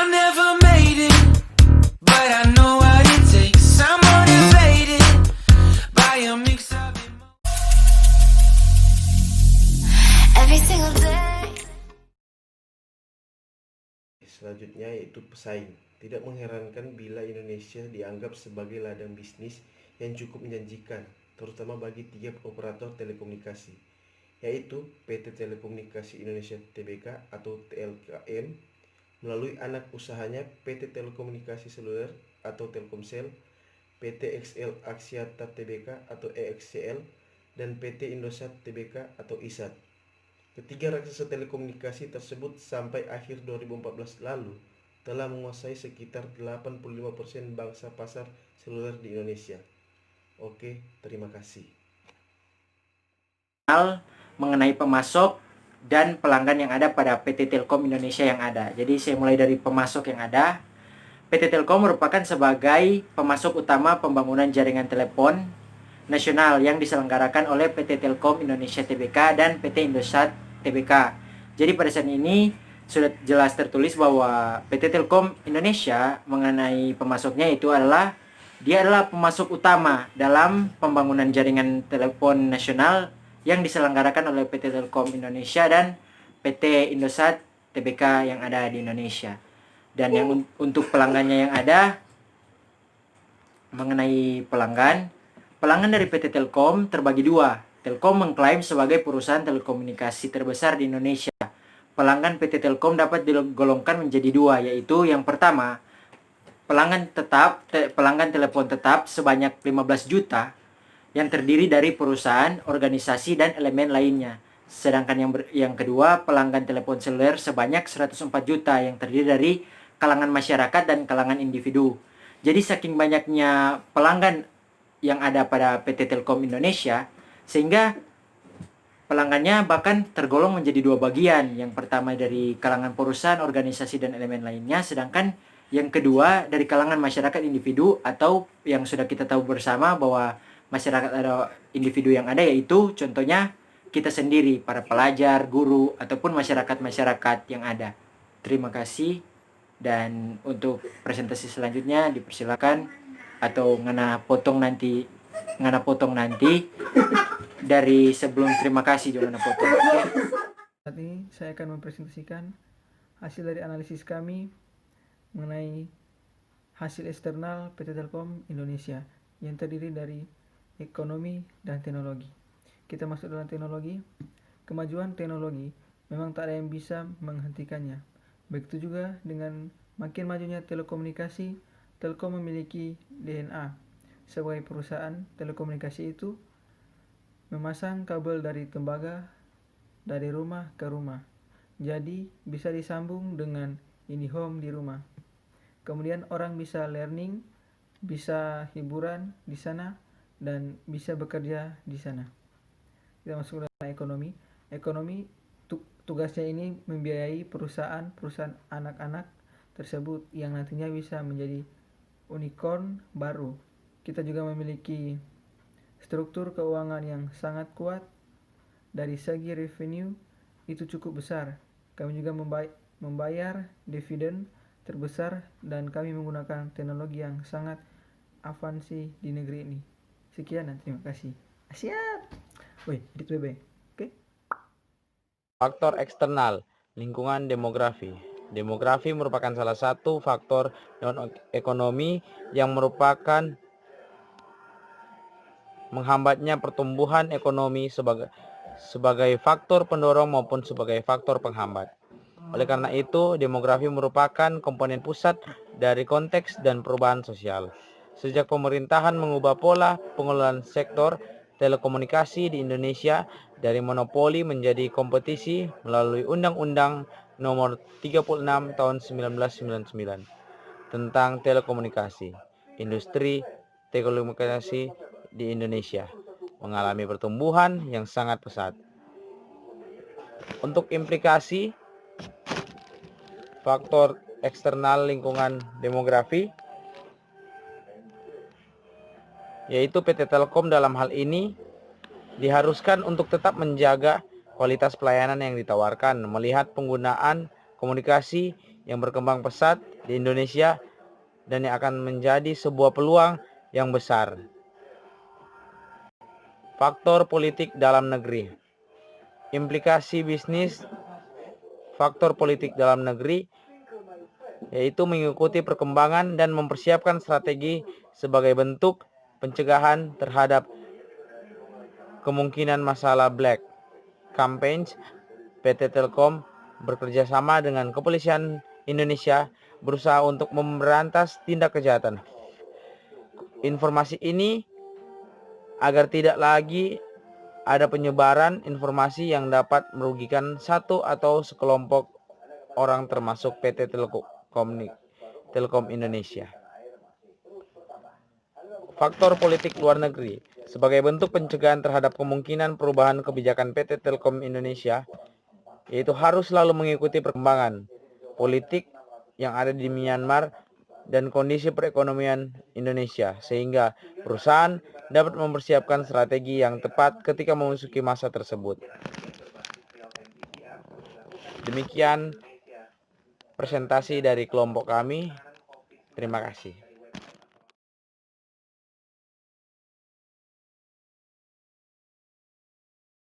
I never made it, but I know what it takes. I'm motivated by a mix of every single day. Selanjutnya yaitu pesaing. Tidak mengherankan bila Indonesia dianggap sebagai ladang bisnis yang cukup menjanjikan, terutama bagi 3 operator telekomunikasi, yaitu PT Telekomunikasi Indonesia Tbk atau TLKM, melalui anak usahanya PT Telekomunikasi Seluler atau Telkomsel, PT XL Axiata Tbk atau EXCL, dan PT Indosat Tbk atau ISAT. Ketiga raksasa telekomunikasi tersebut sampai akhir 2014 lalu telah menguasai sekitar 85% bangsa pasar seluler di Indonesia. Oke, terima kasih. Mengenai pemasok dan pelanggan yang ada pada PT Telkom Indonesia yang ada. Jadi saya mulai dari pemasok yang ada. PT Telkom merupakan sebagai pemasok utama pembangunan jaringan telepon nasional yang diselenggarakan oleh PT Telkom Indonesia Tbk dan PT Indosat Tbk. Jadi pada saat ini sudah jelas tertulis bahwa PT Telkom Indonesia mengenai pemasoknya itu adalah dia adalah pemasok utama dalam pembangunan jaringan telepon nasional yang diselenggarakan oleh PT Telkom Indonesia dan PT Indosat Tbk yang ada di Indonesia. Dan yang untuk pelanggannya yang ada, mengenai pelanggan dari PT Telkom terbagi dua. Telkom mengklaim sebagai perusahaan telekomunikasi terbesar di Indonesia. Pelanggan PT Telkom dapat digolongkan menjadi dua, yaitu yang pertama, pelanggan telepon tetap sebanyak 15 juta yang terdiri dari perusahaan, organisasi, dan elemen lainnya. Sedangkan yang kedua, pelanggan telepon seluler sebanyak 104 juta yang terdiri dari kalangan masyarakat dan kalangan individu. Jadi saking banyaknya pelanggan yang ada pada PT Telkom Indonesia, sehingga pelanggannya bahkan tergolong menjadi dua bagian. Yang pertama dari kalangan perusahaan, organisasi, dan elemen lainnya, sedangkan yang kedua dari kalangan masyarakat individu, atau yang sudah kita tahu bersama bahwa masyarakat ada individu yang ada, yaitu contohnya kita sendiri, para pelajar, guru, ataupun masyarakat-masyarakat yang ada. Terima kasih, dan untuk presentasi selanjutnya dipersilakan, atau ngana potong nanti dari sebelum terima kasih jangan potong. Saat ini saya akan mempresentasikan hasil dari analisis kami mengenai hasil eksternal PT Telkom Indonesia yang terdiri dari ekonomi dan teknologi. Kita masuk dalam teknologi. Kemajuan teknologi memang tak ada yang bisa menghentikannya. Begitu juga dengan makin majunya telekomunikasi, Telkom memiliki DNA. Sebagai perusahaan telekomunikasi itu memasang kabel dari tembaga dari rumah ke rumah. Jadi bisa disambung dengan IndiHome di rumah. Kemudian orang bisa learning, bisa hiburan di sana, dan bisa bekerja di sana. Kita masuk ke ekonomi. Ekonomi tugasnya ini membiayai perusahaan anak-anak tersebut yang nantinya bisa menjadi unicorn baru. Kita juga memiliki struktur keuangan yang sangat kuat. Dari segi revenue itu cukup besar. Kami juga membayar dividen terbesar dan kami menggunakan teknologi yang sangat avansi di negeri ini. Sekian dan terima kasih. Siap. Woi, edit BB. Oke. Faktor eksternal, lingkungan demografi. Demografi merupakan salah satu faktor non-ekonomi yang merupakan menghambatnya pertumbuhan ekonomi sebagai faktor pendorong maupun sebagai faktor penghambat. Oleh karena itu, demografi merupakan komponen pusat dari konteks dan perubahan sosial. Sejak pemerintahan mengubah pola pengelolaan sektor telekomunikasi di Indonesia dari monopoli menjadi kompetisi melalui Undang-Undang Nomor 36 Tahun 1999 tentang telekomunikasi, industri telekomunikasi di Indonesia mengalami pertumbuhan yang sangat pesat. Untuk implikasi faktor eksternal lingkungan demografi, yaitu PT Telkom dalam hal ini diharuskan untuk tetap menjaga kualitas pelayanan yang ditawarkan, melihat penggunaan komunikasi yang berkembang pesat di Indonesia dan yang akan menjadi sebuah peluang yang besar. Faktor politik dalam negeri. Implikasi bisnis faktor politik dalam negeri yaitu mengikuti perkembangan dan mempersiapkan strategi sebagai bentuk pencegahan terhadap kemungkinan masalah black campaigns. PT Telkom bekerja sama dengan Kepolisian Indonesia berusaha untuk memberantas tindak kejahatan informasi ini agar tidak lagi ada penyebaran informasi yang dapat merugikan satu atau sekelompok orang termasuk PT Telkom Indonesia. Faktor politik luar negeri. Sebagai bentuk pencegahan terhadap kemungkinan perubahan kebijakan PT Telkom Indonesia, yaitu harus selalu mengikuti perkembangan politik yang ada di Myanmar dan kondisi perekonomian Indonesia, sehingga perusahaan dapat mempersiapkan strategi yang tepat ketika memasuki masa tersebut. Demikian presentasi dari kelompok kami. Terima kasih.